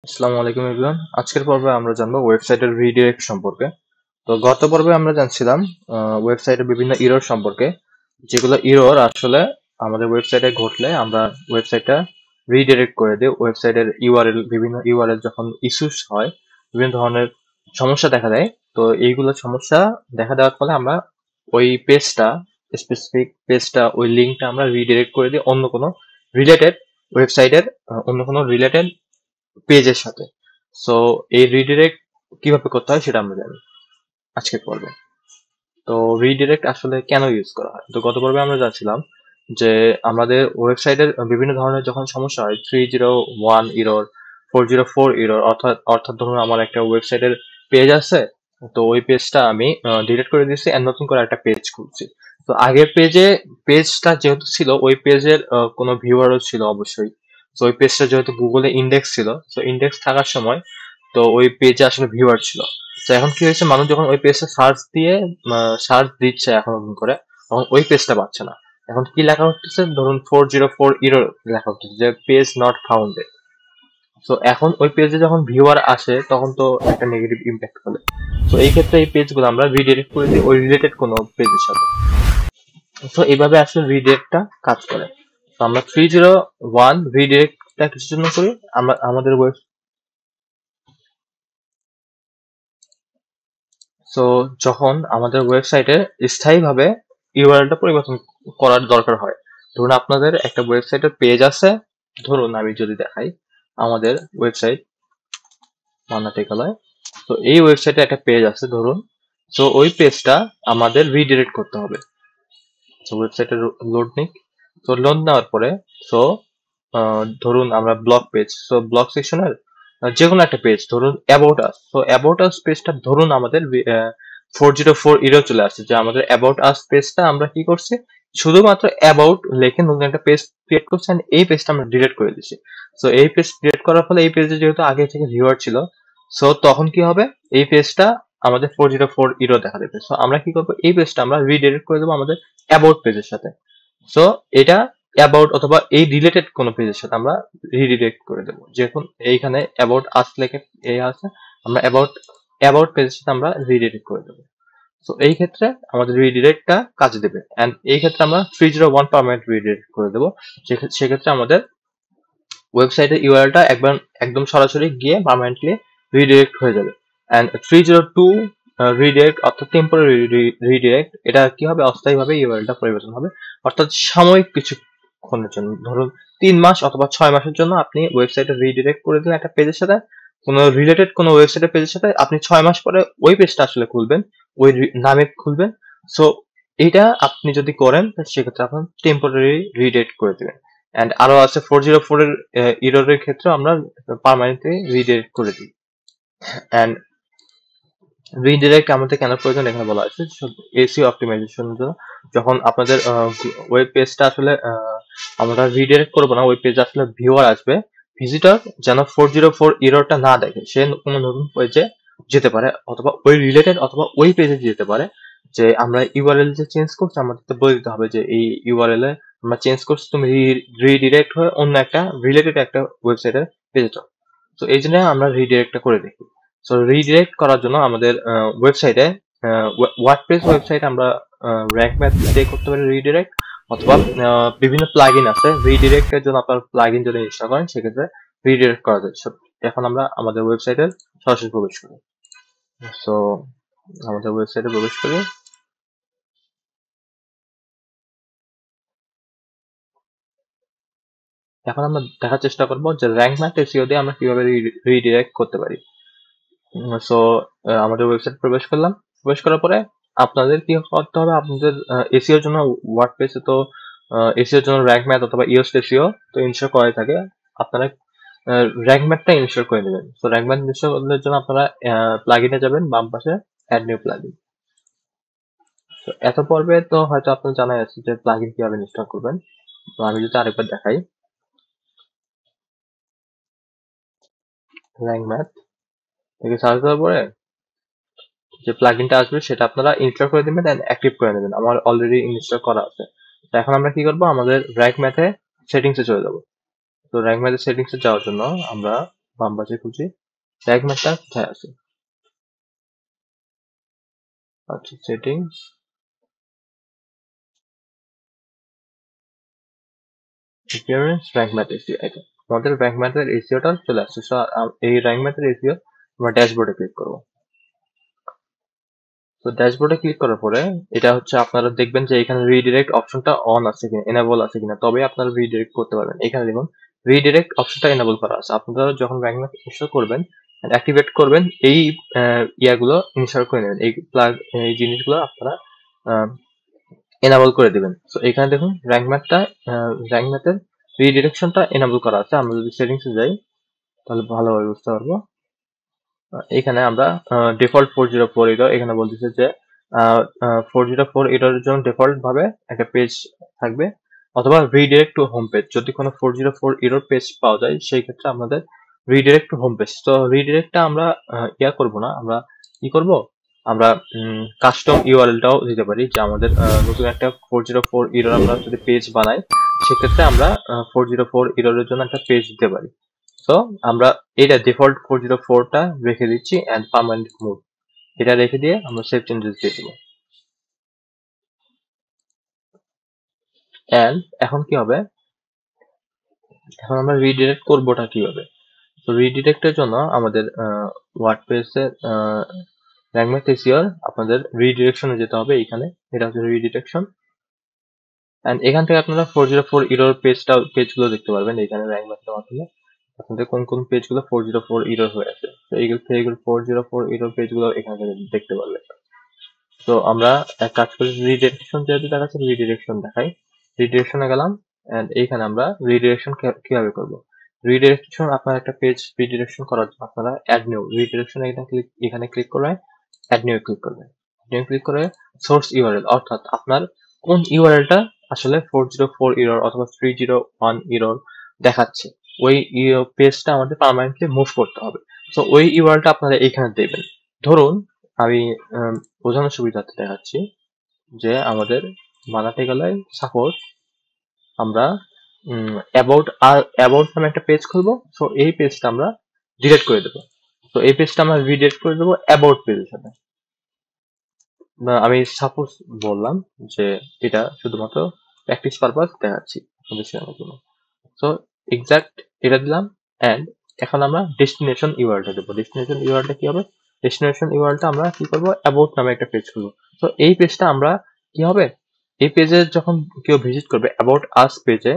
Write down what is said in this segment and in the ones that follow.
আসসালামু আলাইকুম এভরিওয়ান। আজকের পর্বে আমরা জানবো ওয়েবসাইটের রিডিরেক্ট সম্পর্কে। তো গত পর্বে আমরা জানছিলাম ওয়েবসাইটের বিভিন্ন ইরর সম্পর্কে, যেগুলো ইরর আসলে আমাদের ওয়েবসাইটে ঘটলে আমরা ওয়েবসাইটটা রিডিরেক্ট করে দিই। ওয়েবসাইটের ইউআরএল, বিভিন্ন ইউআরএল যখন ইস্যুস হয়, বিভিন্ন ধরনের সমস্যা দেখা দেয়। তো এইগুলো সমস্যা দেখা দেওয়ার ফলে আমরা ওই পেজটা, স্পেসিফিক পেজটা, ওই লিঙ্কটা আমরা রিডিরেক্ট করে দিই অন্য কোনো রিলেটেড ওয়েবসাইটের, অন্য কোনো রিলেটেড পেজের সাথে। সো এই রিডিরেক্ট কিভাবে করতে হয় সেটা আমরা জানি আজকের পর্বে। তো রিডিরেক্ট আসলে কেন ইউজ করা হয়? তো গত পর্বে আমরা জানছিলাম যে আমাদের ওয়েবসাইটের বিভিন্ন ধরনের যখন সমস্যা হয়, 301 ইরর, 404 ইরর, অর্থাৎ অর্থাৎ ধরুন আমার একটা ওয়েবসাইটের পেজ আছে, তো ওই পেজটা আমি ডিলিট করে দিয়েছি আর নতুন করে একটা পেজ খুলছি। তো আগের পেজটা যেহেতু ছিল, ওই পেজের কোনো ভিউয়ারও ছিল অবশ্যই। তো ওই পেজটা যেহেতু গুগলে ইন্ডেক্স ছিল, তো ইন্ডেক্স থাকার সময় তো ওই পেজে আসলে ভিউয়ার ছিল। তো এখন কি হয়েছে, মানুষ যখন ওই পেজটা সার্চ দিচ্ছে এখন নতুন করে, তখন ওই পেজটা পাচ্ছে না। এখন কি লেখা হচ্ছে, ধরুন 404 ইরর লেখা হচ্ছে, যে পেজ নট ফাউন্ডেড। তো এখন ওই পেজে যখন ভিউয়ার আসে তখন তো একটা নেগেটিভ ইম্প্যাক্ট ফেলে। তো এই ক্ষেত্রে এই পেজগুলো আমরা রিডিরেক্ট করে দিই ওই রিলেটেড কোনো পেজের সাথে। তো এইভাবে আসলে রিডিরেক্টটা কাজ করে। তো আমরা 301 রিডিরেক্টটা কিছুর জন্য করি, আমরা আমাদের সো যখন আমাদের ওয়েবসাইটে স্থায়ীভাবে ইউআরএলটা পরিবর্তন করার দরকার হয়। ধরুন আপনাদের একটা ওয়েবসাইটের পেজ আছে, ধরুন আমি যদি দেখাই আমাদের ওয়েবসাইট মান্নাটিকালয়। তো এই ওয়েবসাইটে একটা পেজ আছে ধরুন। তো ওই পেজটা আমাদের রিডিরেক্ট করতে হবে। তো ওয়েবসাইটের লোড নিক। তো লোড নেওয়ার পরে সো ধরুন আমরা ব্লগ পেজ, সো ব্লগ সেকশনের যে কোনো একটা পেজ, ধরুন অ্যাবাউট আস। তো অ্যাবাউট আস পেজটা ধরুন আমাদের 404 ইরো চলে আসছে, যে আমাদের অ্যাবাউট আস পেজটা আমরা কি করছি, শুধুমাত্র অ্যাবাউট লিখে নতুন একটা পেজ ক্রিয়েট করছি, and এই পেজটা আমরা ডিলিট করে দিচ্ছি। সো এই পেজ ক্রিয়েট করার ফলে এই পেজে যেহেতু আগে থেকে ভিউয়ার ছিল, সো তখন কি হবে, এই পেজটা আমাদের 404 ইরো দেখা দেবে। সো আমরা কি করবো, এই পেজটা আমরা রিডিরেক্ট করে দেবো আমাদের অ্যাবাউট পেজের সাথে। সো এটা অ্যাবাউট অথবা এই রিলেটেড কোনো পেজের সাথে আমরা রিডিরেক্ট করে দেবো। যেরকম এইখানে অ্যাবাউট আস লেখে এ আছে, আমরা অ্যাবাউট পেজের সাথে আমরা রিডিরেক্ট করে দেবো। তো এই ক্ষেত্রে আমাদের রিডিরেক্টটা কাজে দেবে, অ্যান্ড এই ক্ষেত্রে আমরা 301 পার্মানেন্ট রিডিরেক্ট করে দেবো। সেক্ষেত্রে আমাদের ওয়েবসাইটের ইউআরএলটা একদম সরাসরি গিয়ে পার্মানেন্টলি রিডিরেক্ট হয়ে যাবে। অ্যান্ড 302 রিডিরেক্ট অর্থাৎ টেম্পোরারি রিডিরেক্ট, এটা কি হবে, অস্থায়ীভাবে ইউআরএলটা পরিবর্তন হবে, অর্থাৎ সাময়িক কিছুক্ষণের জন্য, ধরুন 3 মাস অথবা 6 মাসের জন্য আপনি ওয়েবসাইটে রিডিরেক্ট করে দিলেন একটা পেজের সাথে, কোনো রিলেটেড কোনো ওয়েবসাইটের পেজের সাথে। আপনি 6 মাস পরে ওই পেজটা আসলে খুলবেন, ওই নামে খুলবেন। সো এটা আপনি যদি করেন সেক্ষেত্রে আপনার টেম্পোরারি রিডিরেক্ট করে দিবেন। অ্যান্ড আরো আছে 404 এর ইররের ক্ষেত্রে আমরা পার্মানেন্টলি রিডিরেক্ট করে দিই। অ্যান্ড রিডিরেক্ট আমাদের কেন প্রয়োজন এখানে বলা আছে, এসিও অপটিমাইজেশনের জন্য। যখন আপনাদের ওয়েব পেজটা আসলে আমরা রিডিরেক্ট করবো না, ওই পেজে আসলে ভিউয়ার আসবে, ভিজিটর যেন 404 ইররটা না দেখে, সে কোনো নতুন পেজে যেতে পারে, অথবা ওই রিলেটেড অথবা ওই পেজে যেতে পারে। যে আমরা ইউআরএল যে চেঞ্জ করছি, আমাদের তো বলে দিতে হবে যে এই ইউআরএল এ আমরা চেঞ্জ করছি, তুমি রিডিরেক্ট হয়ে অন্য একটা রিলেটেড একটা ওয়েবসাইটের পেজে যাও। তো এই জন্য আমরা রিডিরেক্টটা করে দেখি। সো রিডিরেক্ট করার জন্য আমাদের ওয়েবসাইটে, ওয়ার্ডপ্রেস ওয়েবসাইটে আমরা র্যাঙ্ক ম্যাথ দিয়ে করতে পারি রিডিরেক্ট, অথবা বিভিন্ন প্লাগইন আছে রিডিরেক্টের জন্য। আপনার প্লাগইন যদি ইনস্টল করেন সেক্ষেত্রে রিডিরেক্ট করা যায়। এখন আমরা আমাদের ওয়েবসাইটে সরাসরি প্রবেশ করি। সো আমাদের ওয়েবসাইটে প্রবেশ করি। এখন আমরা দেখার চেষ্টা করবো যে র্যাঙ্ক ম্যাথ এসইও দিয়ে আমরা কিভাবে রিডিরেক্ট করতে পারি। সো আমাদের ওয়েবসাইট প্রবেশ করলাম। প্রবেশ করার পরে আপনাদের কি করতে হবে, আপনাদের এসইওর জন্য ওয়ার্ডপ্রেসে তো এসইওর জন্য র্যাঙ্ক ম্যাথ অথবা ইওস এসইও তো ইনস্টল করাই থাকে। আপনারা র্যাঙ্ক ম্যাথটা ইনস্টল করে নেবেন। তো র্যাঙ্ক ম্যাথ ইনস্টল করার জন্য আপনারা প্লাগইনে যাবেন, বাম পাশে অ্যাড নিউ প্লাগইন। তো এত পর্বে তো হয়তো আপনার জানাই আছে যে প্লাগইন কিভাবে ইনস্টল করবেন। তো আমি যদি আরেকবার দেখাই, র্যাঙ্ক ম্যাথ থেকে সার্চ করার পরে যে প্লাগইনটা আসবে সেটা আপনারা ইনস্টল করে দিবেন এন্ড অ্যাক্টিভ করে নেবেন। আমার অলরেডি ইনস্টল করা আছে। তো এখন আমরা কি করব, আমাদের র্যাঙ্ক ম্যাথে সেটিংসে চলে যাব। তো র্যাঙ্ক ম্যাথে সেটিংসে যাওয়ার জন্য আমরা বাম পাশে খুঁজি র্যাঙ্ক ম্যাথটা কোথায় আছে। আচ্ছা, settings, appearance, rank math SEO. আমাদের র্যাঙ্ক ম্যাথের এসিওটা চলে আসছে। এই র্যাঙ্ক ম্যাথের এসিও আমরা ড্যাশবোর্ডে ক্লিক করবো। তো ড্যাশবোর্ডে ক্লিক করার পরে এটা হচ্ছে আপনারা দেখবেন যে এখানে রিডিরেক্ট অপশনটা অন আছে কিনা, এনেবল আছে কিনা, তবে আপনারা রিডিরেক্ট করতে পারবেন। এখানে দেখুন রিডিরেক্ট অপশনটা এনেবল করা আছে। আপনারা যখন র্যাঙ্ক ম্যাথ ইনস্টল করবেন, অ্যাক্টিভেট করবেন, এই ইয়াগুলো ইনস্টল করে নেবেন, এই জিনিসগুলো আপনারা এনেবল করে দিবেন। তো এখানে দেখুন র্যাঙ্ক ম্যাথের রিডিরেকশনটা এনেবল করা আছে। আমরা যদি সেটিংসে যাই তাহলে ভালোভাবে বুঝতে পারবো। এখানে আমরা ডিফল্ট 404 এরর, এখানে বলতেছে যে 404 এররের জন্য ডিফল্ট ভাবে একটা পেজ থাকবে, অথবা রিডিরেক্ট টু হোম পেজ। যদি কোনো 404 এরর পেজ পাওয়া যায় সেই ক্ষেত্রে আমাদের রিডিরেক্ট টু হোম পেজ। তো রিডিরেক্টটা আমরা করব না, আমরা কি করব, আমরা কাস্টম ইউআরএলটাও দিতে পারি, যে আমাদের নতুন একটা 404 এরর আমরা যদি পেজ বানাই সেক্ষেত্রে আমরা 404 এররের জন্য একটা পেজ দিতে পারি। তো আমরা এটা ডিফল্ট 404টা রেখে দিচ্ছি এন্ড পার্মানেন্ট মুভ এটা রেখে দিয়ে আমরা সেভ চেঞ্জেস দিয়ে দেবো। এন্ড এখন কি হবে, এখন আমরা রিডিরেক্ট করবোটা কিভাবে। তো রিডিরেক্টের জন্য আমাদের ওয়ার্ডপ্রেসের র্যাঙ্ক ম্যাথ এসিওর আপনাদের রিডিরেকশনে যেতে হবে। এখানে এটা হচ্ছে রিডিরেকশন, এন্ড এখান থেকে আপনারা 404 এরর পেজগুলো দেখতে পারবেন। এখানে র্যাঙ্ক ম্যাথের মাধ্যমে আপনাদের কোন কোন পেজগুলো 404 এরর হয়ে আছে, তো এইগুলো 404 এরর পেজগুলো এখান থেকে দেখতে পারবেন। তো আমরা এক কাজ করি, রিডিরেকশন যেহেতু দেখাচ্ছে রিডিরেকশন দেখাই, রিডিরেকশনে গেলাম এন্ড এইখানে আমরা রিডিরেকশন কিভাবে করব। রিডিরেকশন আপনার একটা পেজ রিডিরেকশন করার জন্য আপনারা অ্যাড নিউ রিডিরেকশন এখানে ক্লিক করে অ্যাড নিউ ক্লিক করবেন। নিউ ক্লিক করে সোর্স ইউআরএল, অর্থাৎ আপনার কোন ইউআরএলটা আসলে 404 এরর অথবা 301 এরর দেখাচ্ছে, ওই পেজটা আমাদের পার্মানেন্টলি মুভ করতে হবে। তো ওই ইউআরএলটা আপনারা এখানে দেবেন। ধরুন আমি বোঝানোর সুবিধার্থে দেখাচ্ছি যে আমাদের বানাতে গেলে সাপোজ আমরা অ্যাবাউট নামে একটা পেজ খুলবো। সো এই পেজটা আমরা ডিলিট করে দেবো। তো এই পেজটা আমরা রিডিরেক্ট করে দেবো অ্যাবাউট পেজের সাথে। আমি সাপোজ বললাম যে এটা শুধুমাত্র প্র্যাকটিস পারপাস দেখাচ্ছি আপনাদের শেখানোর জন্য। সো এক্সাক্ট এটা দিলাম এন্ড এখন আমরা ডেস্টিনেশন ইউআরএলটা দেবো। ডেস্টিনেশন ইউআরএলটা কি হবে, ডেস্টিনেশন ইউআরএলটা আমরা কি করব, অ্যাবাউট নামে একটা পেজ খুলবো। তো এই পেজটা আমরা কি হবে, এই পেজে যখন কেউ ভিজিট করবে অ্যাবাউট আস পেজে,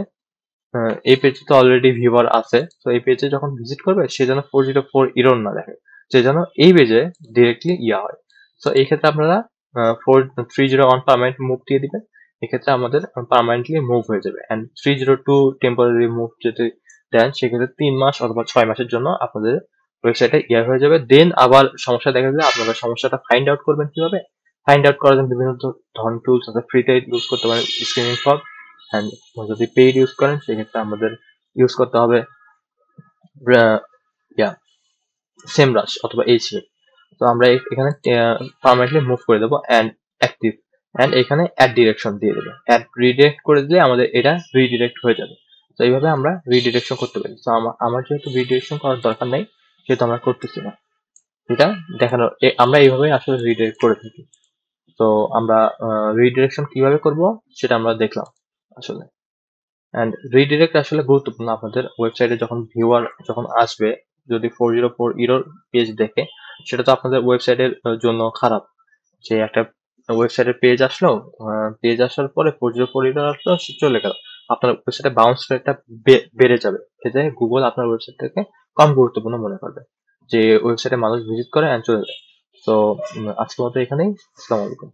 এই পেজে তো অলরেডি ভিউয়ার আছে, তো এই পেজে যখন ভিজিট করবে সে যেন 404 এরর না দেখে, সে যেন এই পেজে ডিরেক্টলি হয়। তো এই ক্ষেত্রে আপনারা 301 পার্মানেন্ট মুভ দিয়ে দিবেন। এক্ষেত্রে আমাদের পার্মানেন্টলি মুভ হয়ে যাবে। এন্ড 302 টেম্পোরারি মুভ যদি দেন সেক্ষেত্রে 3 মাস অথবা 6 মাসের জন্য আপনাদের ওয়েবসাইটে হয়ে যাবে। দেন আবার সমস্যা দেখা দিলে আপনারা সমস্যাটা ফাইন্ড আউট করবেন কিভাবে, ফাইন্ড আউট করার জন্য বিভিন্ন ধরনের টুলস আছে, ফ্রিতে ইউজ করতে পারেন স্ক্রিনিং শট, এন্ড যদি পেইড ইউজ করেন সেক্ষেত্রে আমাদের ইউজ করতে হবে সেমরাশ অথবা এইচএফ। তো আমরা এখানে পার্মানেন্টলি মুভ করে দেবো এন্ড অ্যাক্টিভ, এন্ড এখানে অ্যাড ডিরেকশন দিয়ে দেবো। অ্যাড রিডিরেক্ট করে দিলে আমাদের এটা রিডিরেক্ট হয়ে যাবে। তো এইভাবে আমরা রিডিরেকশন করতে পারি। তো আমার যেহেতু রিডিরেকশন করার দরকার নেই সেহেতু আমরা করতেছি না, এটা দেখানো আমরা এইভাবে আসলে রিডিরেক্ট করে থাকি। তো আমরা রিডিরেকশন কিভাবে করব সেটা আমরা দেখলাম আসলে। এন্ড রিডিরেক্ট আসলে গুরুত্বপূর্ণ আপনাদের ওয়েবসাইটে যখন ভিউয়ার যখন আসবে, যদি 404 এরর পেজ দেখে সেটা তো আপনাদের ওয়েবসাইটের জন্য খারাপ। যে একটা ওয়েবসাইটের পেজ আসার পরে 404 এরর আসলো, সে চলে গেল, আপনার ওয়েবসাইটে বাউন্স রেটটা বেড়ে যাবে। এতে গুগল আপনার ওয়েবসাইটটাকে কম গুরুত্বপূর্ণ মনে করবে, যে ওয়েবসাইটে মানুষ ভিজিট করে এন্ড চলে যায়। তো আজকের মতো এখানেই। আসসালামু আলাইকুম।